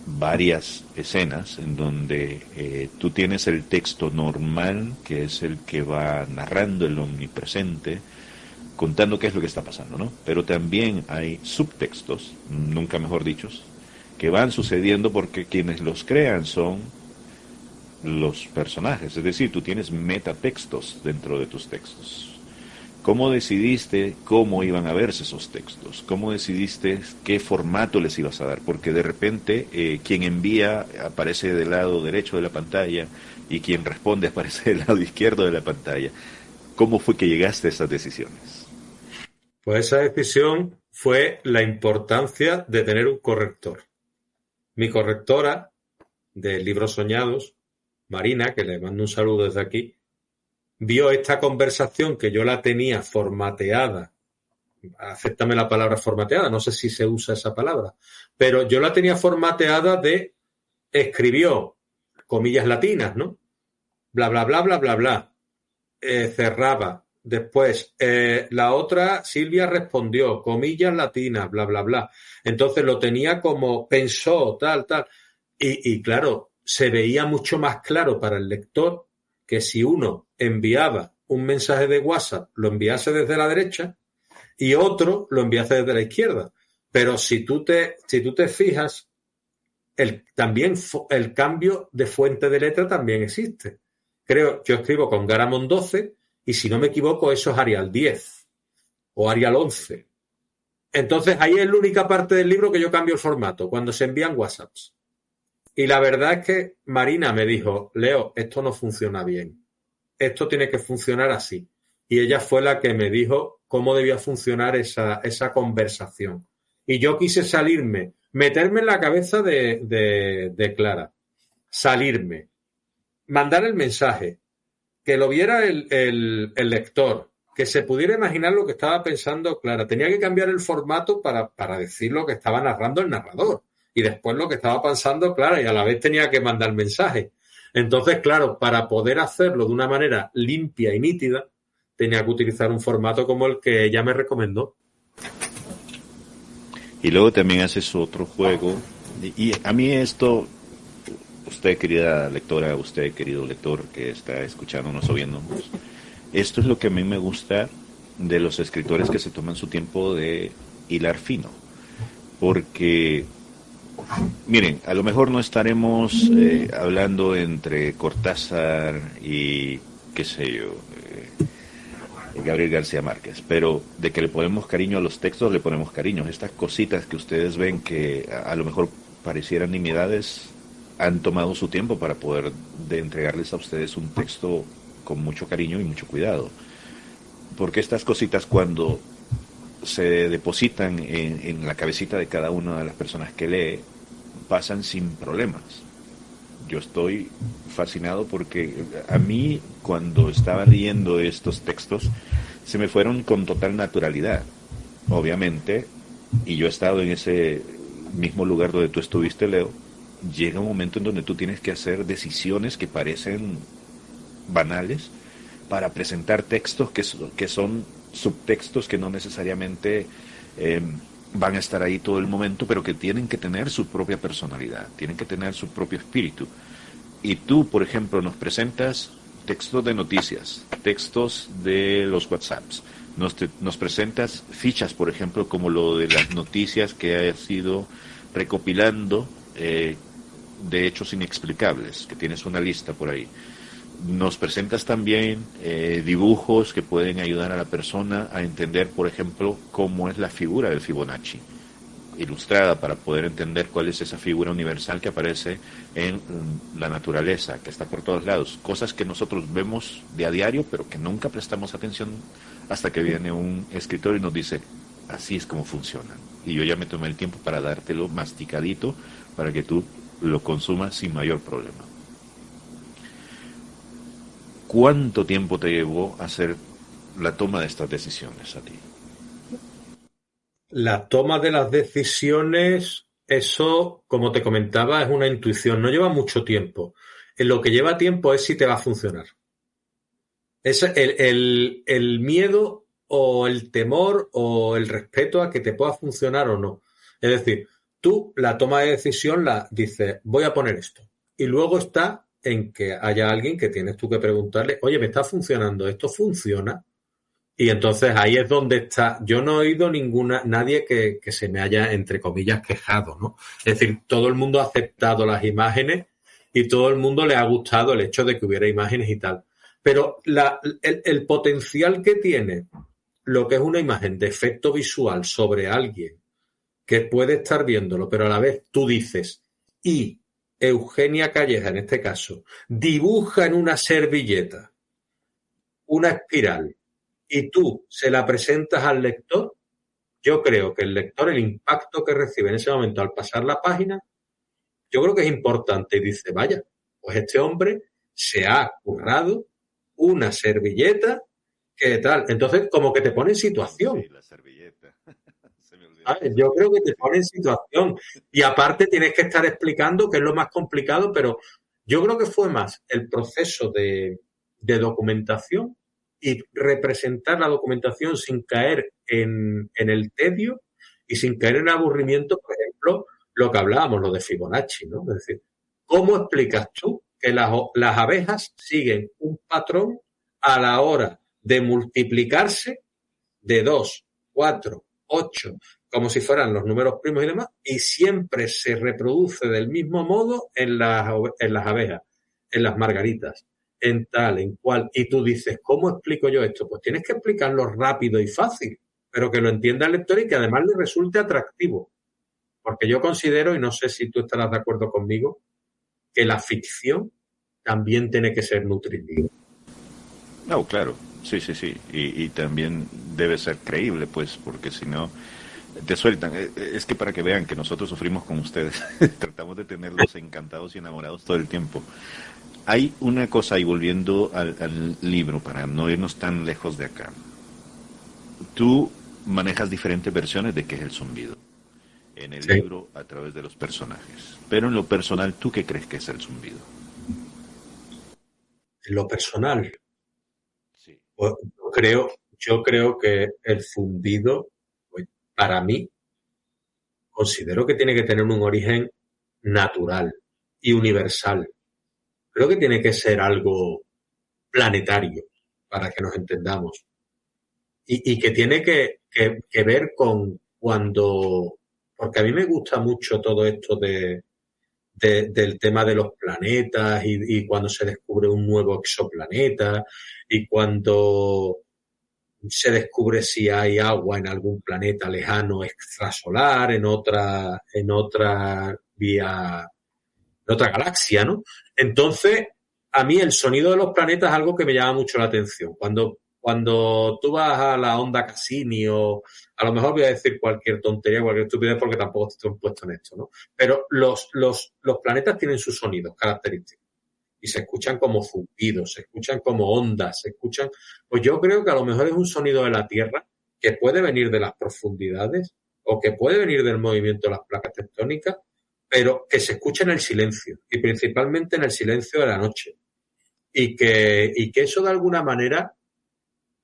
varias escenas en donde tú tienes el texto normal, que es el que va narrando el omnipresente, contando qué es lo que está pasando, ¿no? Pero también hay subtextos, nunca mejor dichos, que van sucediendo porque quienes los crean son los personajes, es decir, tú tienes metatextos dentro de tus textos. ¿Cómo decidiste cómo iban a verse esos textos? ¿Cómo decidiste qué formato les ibas a dar? Porque de repente quien envía aparece del lado derecho de la pantalla y quien responde aparece del lado izquierdo de la pantalla. ¿Cómo fue que llegaste a esas decisiones? Pues esa decisión fue la importancia de tener un corrector. Mi correctora de Libros Soñados, Marina, que le mando un saludo desde aquí, vio esta conversación que yo la tenía formateada, acéptame la palabra formateada, no sé si se usa esa palabra, pero yo la tenía formateada de, escribió, comillas latinas, ¿no? Bla, bla, bla, bla, bla, bla. Cerraba. Después, la otra, Silvia respondió, comillas latinas, bla, bla, bla. Entonces lo tenía como pensó, tal, tal. Y claro, se veía mucho más claro para el lector que si uno enviaba un mensaje de WhatsApp, lo enviase desde la derecha y otro lo enviase desde la izquierda. Pero si tú te fijas, también el cambio de fuente de letra también existe. Yo escribo con Garamond 12 y si no me equivoco eso es Arial 10 o Arial 11. Entonces ahí es la única parte del libro que yo cambio el formato, cuando se envían WhatsApps. Y la verdad es que Marina me dijo, Leo, esto no funciona bien. Esto tiene que funcionar así. Y ella fue la que me dijo cómo debía funcionar esa conversación. Y yo quise salirme, meterme en la cabeza de Clara, salirme, mandar el mensaje, que lo viera el lector, que se pudiera imaginar lo que estaba pensando Clara. Tenía que cambiar el formato para decir lo que estaba narrando el narrador. Y después lo que estaba pensando Clara, y a la vez tenía que mandar mensaje. Entonces, claro, para poder hacerlo de una manera limpia y nítida, tenía que utilizar un formato como el que ella me recomendó. Y luego también haces otro juego, y a mí esto usted, querida lectora, usted, querido lector que está escuchándonos o viéndonos, esto es lo que a mí me gusta de los escritores que se toman su tiempo de hilar fino. Porque, miren, a lo mejor no estaremos hablando entre Cortázar y, qué sé yo, Gabriel García Márquez, pero de que le ponemos cariño a los textos, le ponemos cariño. Estas cositas que ustedes ven que a lo mejor parecieran nimiedades, han tomado su tiempo para poder de entregarles a ustedes un texto con mucho cariño y mucho cuidado. Porque estas cositas, cuando se depositan en la cabecita de cada una de las personas que lee, pasan sin problemas. Yo estoy fascinado porque a mí, cuando estaba leyendo estos textos, se me fueron con total naturalidad. Obviamente, y yo he estado en ese mismo lugar donde tú estuviste, Leo, llega un momento en donde tú tienes que hacer decisiones que parecen banales para presentar textos que son subtextos que no necesariamente van a estar ahí todo el momento, pero que tienen que tener su propia personalidad, tienen que tener su propio espíritu. Y tú, por ejemplo, nos presentas textos de noticias, textos de los WhatsApps, nos presentas fichas, por ejemplo, como lo de las noticias que has ido recopilando de hechos inexplicables, que tienes una lista por ahí. Nos presentas también dibujos que pueden ayudar a la persona a entender, por ejemplo, cómo es la figura del Fibonacci, ilustrada, para poder entender cuál es esa figura universal que aparece en la naturaleza, que está por todos lados. Cosas que nosotros vemos de a diario, pero que nunca prestamos atención hasta que viene un escritor y nos dice, así es como funcionan. Y yo ya me tomé el tiempo para dártelo masticadito, para que tú lo consumas sin mayor problema. ¿Cuánto tiempo te llevó a hacer la toma de estas decisiones a ti? La toma de las decisiones, eso, como te comentaba, es una intuición, no lleva mucho tiempo. En lo que lleva tiempo es si te va a funcionar. Es el miedo o el temor o el respeto a que te pueda funcionar o no. Es decir, tú la toma de decisión la dices, voy a poner esto. Y luego está en que haya alguien que tienes tú que preguntarle, oye, ¿me está funcionando? ¿Esto funciona? Y entonces ahí es donde está. Yo no he oído nadie que se me haya, entre comillas, quejado, ¿no? Es decir, todo el mundo ha aceptado las imágenes y todo el mundo le ha gustado el hecho de que hubiera imágenes y tal. Pero el potencial que tiene lo que es una imagen de efecto visual sobre alguien que puede estar viéndolo, pero a la vez tú dices, y Eugenia Calleja, en este caso, dibuja en una servilleta una espiral y tú se la presentas al lector, yo creo que el lector, el impacto que recibe en ese momento al pasar la página, yo creo que es importante. Y dice, vaya, pues este hombre se ha currado una servilleta, ¿qué tal? Entonces, como que te pone en situación. Sí, la servilleta. Se me olvidó ¿Sabes? esa Yo creo parte. que te pone en situación. Y aparte tienes que estar explicando, que es lo más complicado, pero yo creo que fue más el proceso de documentación y representar la documentación sin caer en el tedio y sin caer en aburrimiento, por ejemplo, lo que hablábamos, lo de Fibonacci, ¿no? Es decir, ¿cómo explicas tú que las abejas siguen un patrón a la hora de multiplicarse de 2, 4, 8, como si fueran los números primos y demás, y siempre se reproduce del mismo modo en las abejas, en las margaritas, en tal, en cual? Y tú dices, ¿cómo explico yo esto? Pues tienes que explicarlo rápido y fácil, pero que lo entienda el lector y que además le resulte atractivo. Porque yo considero, y no sé si tú estarás de acuerdo conmigo, que la ficción también tiene que ser nutritiva. No, claro, sí, sí, sí. Y también debe ser creíble, pues, porque si no, te sueltan. Es que para que vean que nosotros sufrimos con ustedes, tratamos de tenerlos encantados y enamorados todo el tiempo. Hay una cosa, y volviendo al libro, para no irnos tan lejos de acá. Tú manejas diferentes versiones de qué es el zumbido. En el Sí. libro, a través de los personajes. Pero en lo personal, ¿tú qué crees que es el zumbido? En lo personal, Sí. pues yo creo que el zumbido, pues, para mí, considero que tiene que tener un origen natural y universal. Creo que tiene que ser algo planetario para que nos entendamos. Y que tiene que ver con cuando... Porque a mí me gusta mucho todo esto del tema de los planetas y cuando se descubre un nuevo exoplaneta y cuando se descubre si hay agua en algún planeta lejano extrasolar, en otra vía, en otra galaxia, ¿no? Entonces, a mí el sonido de los planetas es algo que me llama mucho la atención. Cuando tú vas a la onda Cassini o a lo mejor voy a decir cualquier tontería, cualquier estupidez porque tampoco estoy puesto en esto, ¿no? Pero los planetas tienen sus sonidos característicos y se escuchan como zumbidos, se escuchan como ondas, se escuchan... Pues yo creo que a lo mejor es un sonido de la Tierra que puede venir de las profundidades o que puede venir del movimiento de las placas tectónicas, pero que se escucha en el silencio y principalmente en el silencio de la noche. Y que eso de alguna manera,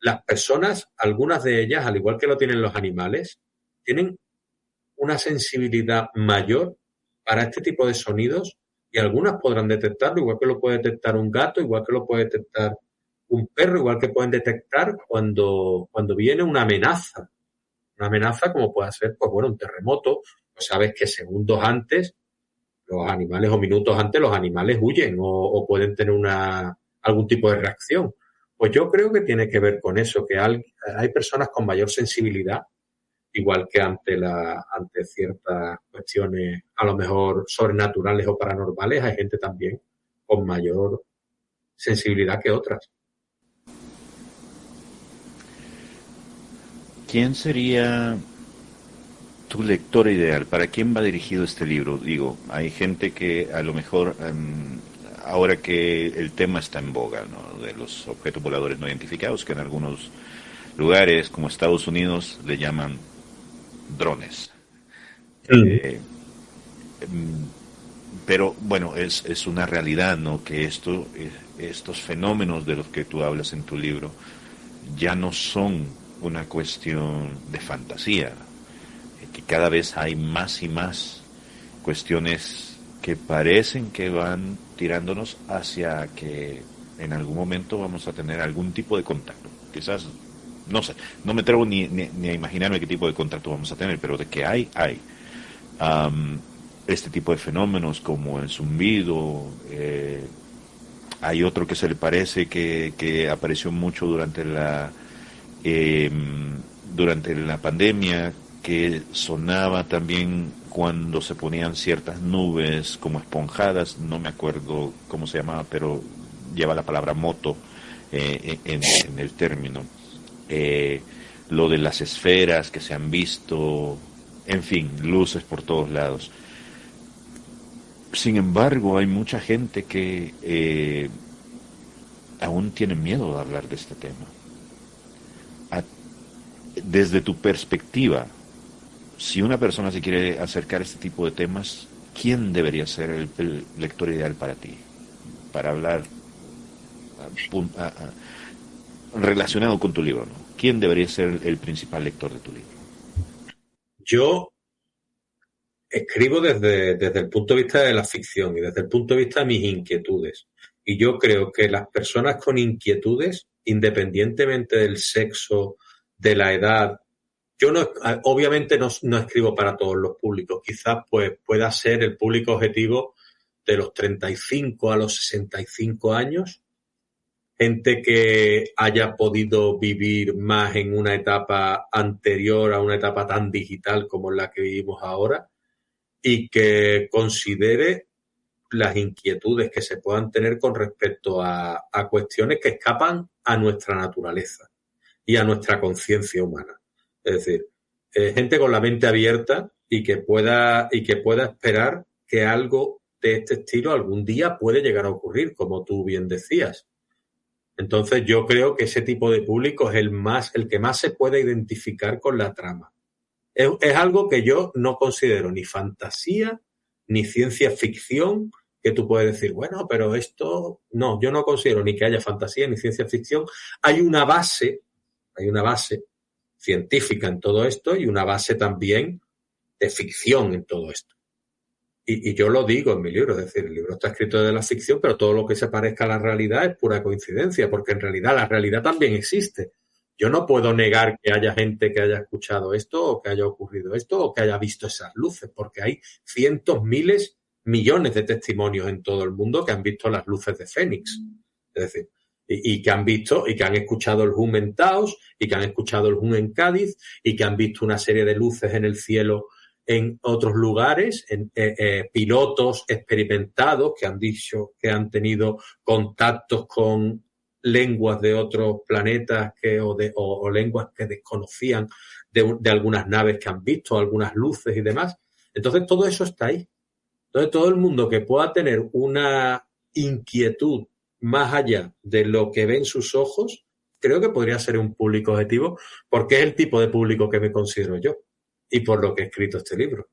las personas, algunas de ellas, al igual que lo tienen los animales, tienen una sensibilidad mayor para este tipo de sonidos y algunas podrán detectarlo, igual que lo puede detectar un gato, igual que lo puede detectar un perro, igual que pueden detectar cuando viene una amenaza. Una amenaza como puede ser, pues bueno, un terremoto. Pues sabes que segundos antes los animales o minutos antes los animales huyen o pueden tener algún tipo de reacción. Pues yo creo que tiene que ver con eso, que hay personas con mayor sensibilidad, igual que ante ciertas cuestiones a lo mejor sobrenaturales o paranormales, hay gente también con mayor sensibilidad que otras. ¿Quién sería tu lector ideal? ¿Para quién va dirigido este libro? Digo, hay gente que a lo mejor, ahora que el tema está en boga, ¿no?, de los objetos voladores no identificados, que en algunos lugares como Estados Unidos le llaman drones. Eh, pero bueno, es una realidad, ¿no?, que estos fenómenos de los que tú hablas en tu libro ya no son una cuestión de fantasía, que cada vez hay más y más cuestiones que parecen que van tirándonos hacia que en algún momento vamos a tener algún tipo de contacto. Quizás, no sé, no me atrevo ni a imaginarme qué tipo de contacto vamos a tener, pero de que hay. Este tipo de fenómenos como el zumbido, hay otro que se le parece que apareció mucho durante la pandemia, que sonaba también cuando se ponían ciertas nubes como esponjadas, no me acuerdo cómo se llamaba, pero lleva la palabra moto en el término. Lo de las esferas que se han visto, en fin, luces por todos lados. Sin embargo, hay mucha gente que aún tiene miedo de hablar de este tema. Desde tu perspectiva, si una persona se quiere acercar a este tipo de temas, ¿quién debería ser el lector ideal para ti? Para hablar relacionado con tu libro, ¿no? ¿Quién debería ser el principal lector de tu libro? Yo escribo desde el punto de vista de la ficción y desde el punto de vista de mis inquietudes. Y yo creo que las personas con inquietudes, independientemente del sexo, de la edad, yo obviamente no escribo para todos los públicos. Quizás pues pueda ser el público objetivo de los 35 a los 65 años, gente que haya podido vivir más en una etapa anterior a una etapa tan digital como la que vivimos ahora y que considere las inquietudes que se puedan tener con respecto a cuestiones que escapan a nuestra naturaleza y a nuestra conciencia humana. Es decir, gente con la mente abierta y que pueda esperar que algo de este estilo algún día puede llegar a ocurrir, como tú bien decías. Entonces yo creo que ese tipo de público es el que más se puede identificar con la trama. Es algo que yo no considero ni fantasía ni ciencia ficción, que tú puedes decir, bueno, pero esto... No, yo no considero ni que haya fantasía ni ciencia ficción. Hay una base científica en todo esto y una base también de ficción en todo esto. Y yo lo digo en mi libro, es decir, el libro está escrito desde la ficción, pero todo lo que se parezca a la realidad es pura coincidencia, porque en realidad la realidad también existe. Yo no puedo negar que haya gente que haya escuchado esto, o que haya ocurrido esto, o que haya visto esas luces, porque hay cientos, miles, millones de testimonios en todo el mundo que han visto las luces de Fénix. Es decir, y que han visto y que han escuchado el hum en Taos, y que han escuchado el hum en Cádiz, y que han visto una serie de luces en el cielo en otros lugares, pilotos experimentados que han dicho que han tenido contactos con lenguas de otros planetas o lenguas que desconocían de algunas naves que han visto, algunas luces y demás. Entonces todo eso está ahí. Entonces todo el mundo que pueda tener una inquietud más allá de lo que ven sus ojos, creo que podría ser un público objetivo, porque es el tipo de público que me considero yo y por lo que he escrito este libro.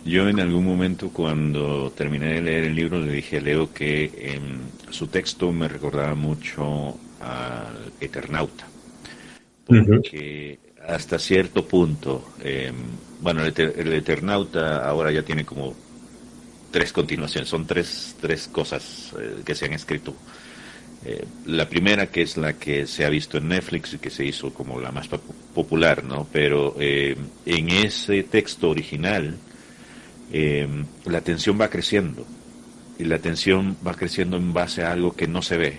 Yo en algún momento cuando terminé de leer el libro le dije a Leo que su texto me recordaba mucho al Eternauta, porque hasta cierto punto, bueno, el Eternauta ahora ya tiene como tres continuaciones, son tres cosas que se han escrito. La primera, que es la que se ha visto en Netflix y que se hizo como la más popular, ¿no? Pero en ese texto original la tensión va creciendo, y la tensión va creciendo en base a algo que no se ve.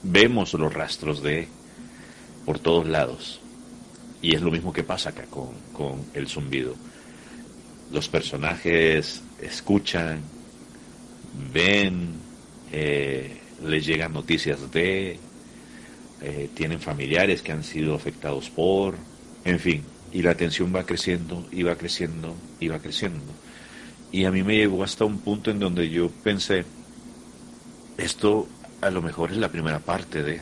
Vemos los rastros por todos lados, y es lo mismo que pasa acá con el zumbido. Los personajes escuchan, ven, les llegan noticias tienen familiares que han sido afectados en fin, y la tensión va creciendo, y va creciendo, y va creciendo. Y a mí me llegó hasta un punto en donde yo pensé, esto a lo mejor es la primera parte de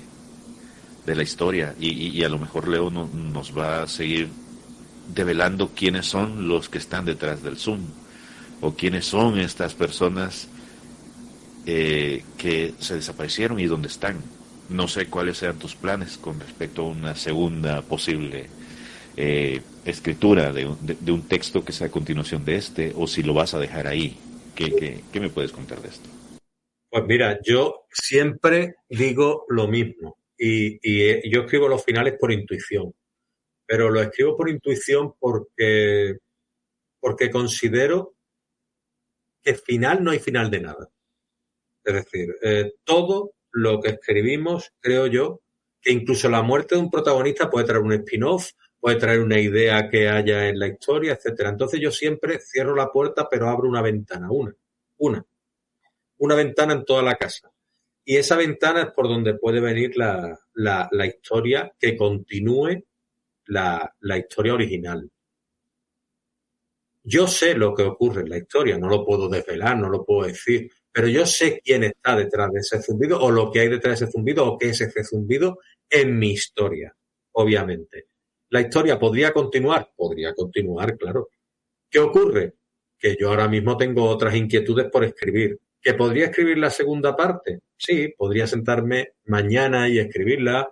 la historia, y a lo mejor Leo nos va a seguir develando quiénes son los que están detrás del Zoom, o quiénes son estas personas que se desaparecieron y dónde están. No sé cuáles sean tus planes con respecto a una segunda posible escritura de un texto que sea a continuación de este, o si lo vas a dejar ahí. ¿Qué me puedes contar de esto? Pues mira, yo siempre digo lo mismo y yo escribo los finales por intuición, pero lo escribo por intuición porque considero que final no hay final de nada. Es decir, todo lo que escribimos, creo yo, que incluso la muerte de un protagonista puede traer un spin-off, puede traer una idea que haya en la historia, etcétera. Entonces yo siempre cierro la puerta, pero abro una ventana, una ventana en toda la casa. Y esa ventana es por donde puede venir la historia que continúe la historia original. Yo sé lo que ocurre en la historia, no lo puedo desvelar, no lo puedo decir, pero yo sé quién está detrás de ese zumbido, o lo que hay detrás de ese zumbido, o qué es ese zumbido en mi historia, obviamente. ¿La historia podría continuar? Podría continuar, claro. ¿Qué ocurre? Que yo ahora mismo tengo otras inquietudes por escribir. ¿Que podría escribir la segunda parte? Sí, podría sentarme mañana y escribirla,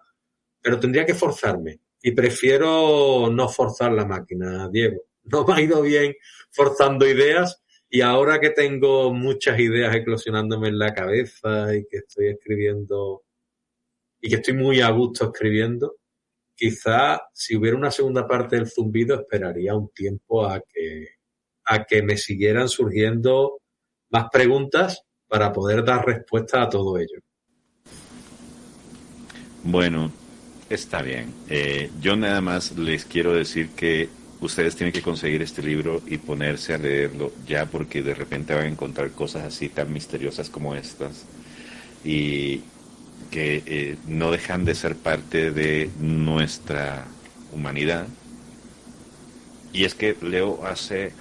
pero tendría que forzarme. Y prefiero no forzar la máquina, Diego. No me ha ido bien forzando ideas, y ahora que tengo muchas ideas eclosionándome en la cabeza y que estoy escribiendo y que estoy muy a gusto escribiendo, quizá si hubiera una segunda parte del zumbido esperaría un tiempo a que me siguieran surgiendo más preguntas para poder dar respuesta a todo ello. Bueno, está bien. Yo nada más les quiero decir que ustedes tienen que conseguir este libro y ponerse a leerlo ya, porque de repente van a encontrar cosas así tan misteriosas como estas, y que no dejan de ser parte de nuestra humanidad. Y es que Leo hace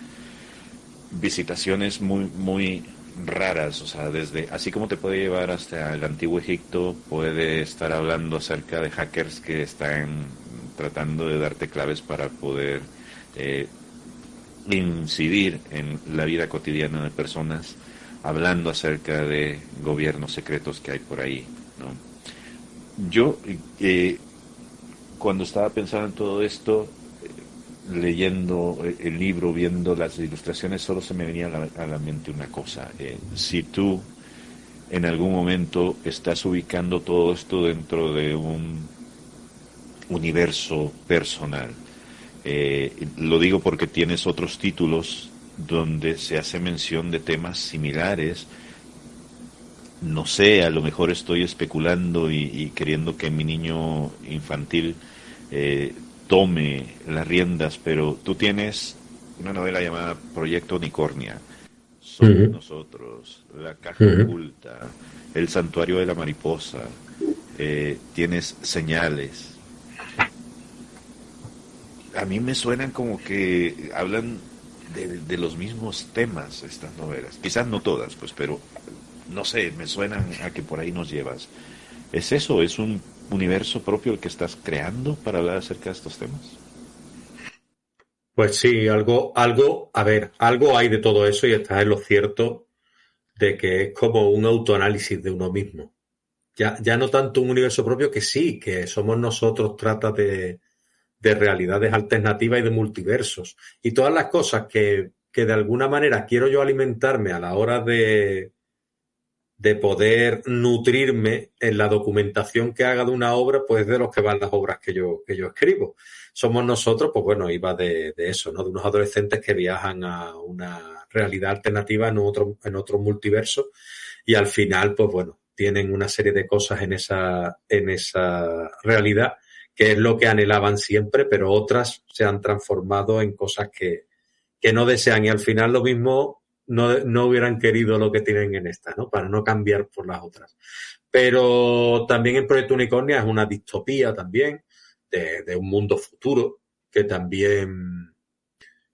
visitaciones muy, muy raras, o sea, desde así como te puede llevar hasta el antiguo Egipto, puede estar hablando acerca de hackers que están tratando de darte claves para poder incidir en la vida cotidiana de personas, hablando acerca de gobiernos secretos que hay por ahí, ¿no? Yo cuando estaba pensando en todo esto, leyendo el libro, viendo las ilustraciones, solo se me venía a la mente una cosa. Si tú en algún momento estás ubicando todo esto dentro de un universo personal, lo digo porque tienes otros títulos donde se hace mención de temas similares. No sé, a lo mejor estoy especulando y queriendo que mi niño infantil tome las riendas, pero tú tienes una novela llamada Proyecto Unicornia, Somos Ujú, Nosotros, La Caja ujú. Oculta, El Santuario de la Mariposa, tienes Señales. A mí me suenan como que hablan de los mismos temas estas novelas. Quizás no todas, pues, pero no sé, me suenan a que por ahí nos llevas. ¿Es eso? ¿Es un universo propio el que estás creando para hablar acerca de estos temas? Pues sí, a ver, algo hay de todo eso y estás en lo cierto de que es como un autoanálisis de uno mismo. Ya no tanto un universo propio que sí, que somos nosotros, trata de realidades alternativas y de multiversos. Y todas las cosas que de alguna manera quiero yo alimentarme a la hora de poder nutrirme en la documentación que haga de una obra, pues de los que van las obras que yo escribo. Somos nosotros, pues bueno, iba de eso, ¿no? De unos adolescentes que viajan a una realidad alternativa en otro multiverso y al final, pues bueno, tienen una serie de cosas en esa realidad que es lo que anhelaban siempre, pero otras se han transformado en cosas que no desean y al final lo mismo no hubieran querido lo que tienen en esta, ¿no? Para no cambiar por las otras. Pero también el Proyecto Unicornia es una distopía también de un mundo futuro que también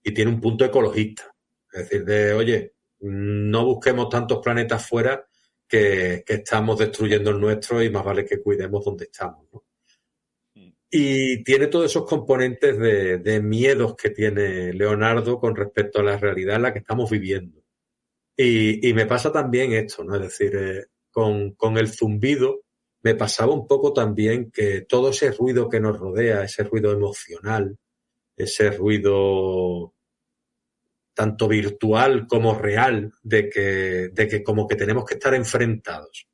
y tiene un punto ecologista. Es decir, oye, no busquemos tantos planetas fuera que estamos destruyendo el nuestro y más vale que cuidemos donde estamos, ¿no? Y tiene todos esos componentes de miedos que tiene Leonardo con respecto a la realidad en la que estamos viviendo. Y me pasa también esto, ¿no? Es decir, con el zumbido me pasaba un poco también que todo ese ruido que nos rodea, ese ruido emocional, ese ruido tanto virtual como real, de que como que tenemos que estar enfrentados.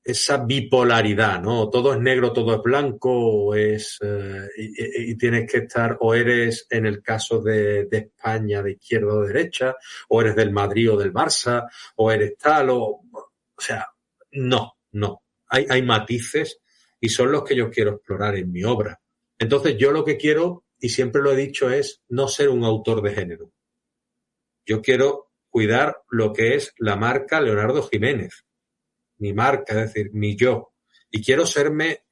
Esa bipolaridad, ¿no? Todo es negro, todo es blanco, y tienes que estar, o eres, en el caso de España, de izquierda o de derecha, o eres del Madrid o del Barça, o eres tal, o sea, no. Hay matices y son los que yo quiero explorar en mi obra. Entonces, yo lo que quiero, y siempre lo he dicho, es no ser un autor de género. Yo quiero cuidar lo que es la marca Leonardo Jiménez, mi marca, es decir, mi yo. Y quiero serme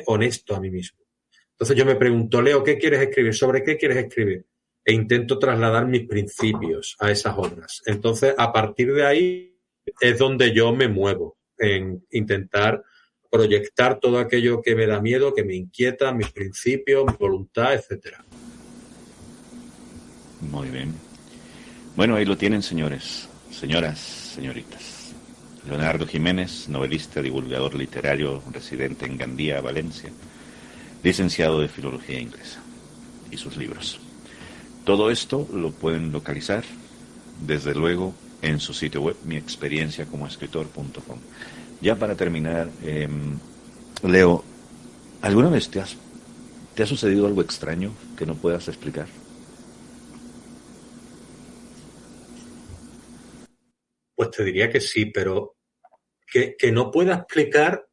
honesto a mí mismo. Entonces yo me pregunto, Leo, ¿qué quieres escribir? ¿Sobre qué quieres escribir? E intento trasladar mis principios a esas obras. Entonces, a partir de ahí es donde yo me muevo, en intentar proyectar todo aquello que me da miedo, que me inquieta, mis principios, mi voluntad, etcétera. Muy bien. Bueno, ahí lo tienen, señores, señoras, señoritas. Leonardo Jiménez, novelista, divulgador literario, residente en Gandía, Valencia, licenciado de Filología Inglesa, y sus libros. Todo esto lo pueden localizar, desde luego, en su sitio web, miexperienciacomoescritor.com. Ya para terminar, Leo, ¿alguna vez te ha sucedido algo extraño que no puedas explicar? Pues te diría que sí, pero que no pueda explicar,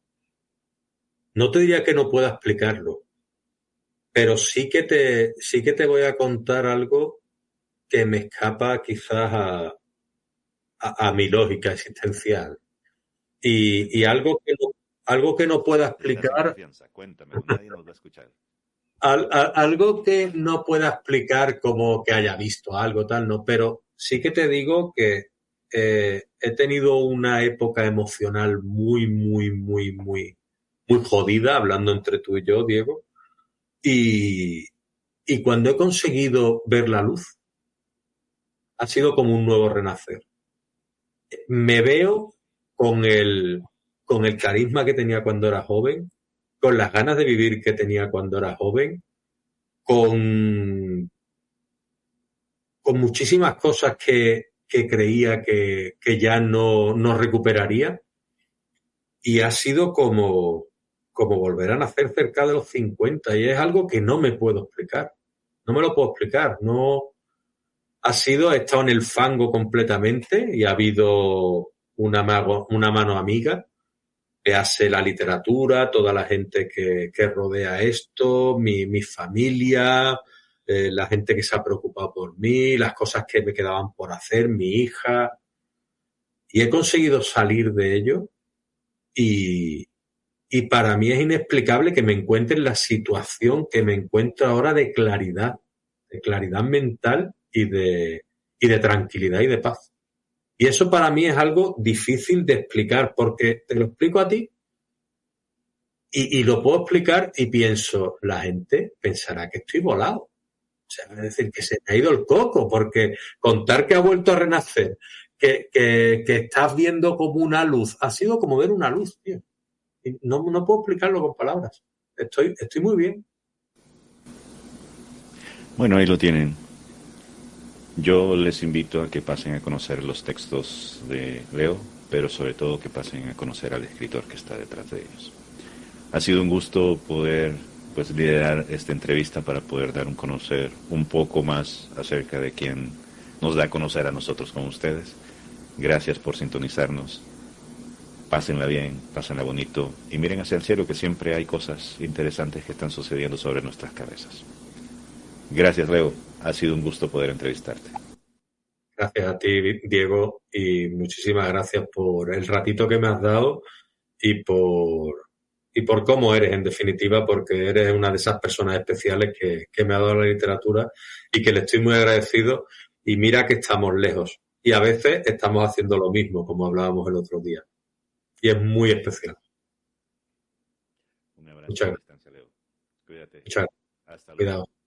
no te diría que no pueda explicarlo, pero sí que te voy a contar algo que me escapa quizás a mi lógica existencial. Y algo que no pueda Estás en explicar, confianza, cuéntamelo, nadie nos va a escuchar. algo que no pueda explicar como que haya visto algo tal, no, pero sí que te digo que he tenido una época emocional muy, muy, muy, muy, muy jodida, hablando entre tú y yo, Diego, y, y cuando he conseguido ver la luz, ha sido como un nuevo renacer. Me veo con el, con el carisma que tenía cuando era joven, con las ganas de vivir que tenía cuando era joven, con muchísimas cosas que creía que ya no recuperaría, y ha sido como volver a nacer cerca de los 50, y es algo que no me puedo explicar. No me lo puedo explicar. No he estado en el fango completamente y ha habido una mano amiga que hace la literatura, toda la gente que rodea esto, mi familia, la gente que se ha preocupado por mí, las cosas que me quedaban por hacer, mi hija, y he conseguido salir de ello, y para mí es inexplicable que me encuentre en la situación que me encuentro ahora de claridad mental y de tranquilidad y de paz. Y eso para mí es algo difícil de explicar, porque te lo explico a ti y lo puedo explicar y pienso, la gente pensará que estoy volado. O sea, es decir, que se me ha ido el coco, porque contar que ha vuelto a renacer, que estás viendo como una luz, ha sido como ver una luz, tío. No puedo explicarlo con palabras. Estoy muy bien. Bueno, ahí lo tienen. Yo les invito a que pasen a conocer los textos de Leo, pero sobre todo que pasen a conocer al escritor que está detrás de ellos. Ha sido un gusto poder liderar esta entrevista para poder dar un conocer un poco más acerca de quien nos da a conocer a nosotros como ustedes. Gracias por sintonizarnos. Pásenla bien, pásenla bonito y miren hacia el cielo, que siempre hay cosas interesantes que están sucediendo sobre nuestras cabezas. Gracias, Leo. Ha sido un gusto poder entrevistarte. Gracias a ti, Diego, y muchísimas gracias por el ratito que me has dado y por cómo eres, en definitiva, porque eres una de esas personas especiales que me ha dado la literatura y que le estoy muy agradecido. Y mira que estamos lejos y a veces estamos haciendo lo mismo, como hablábamos el otro día. Y es muy especial. Un abrazo Muchas a gracias. distancia, Leo. Cuídate. Muchas gracias. Hasta luego. Cuidado.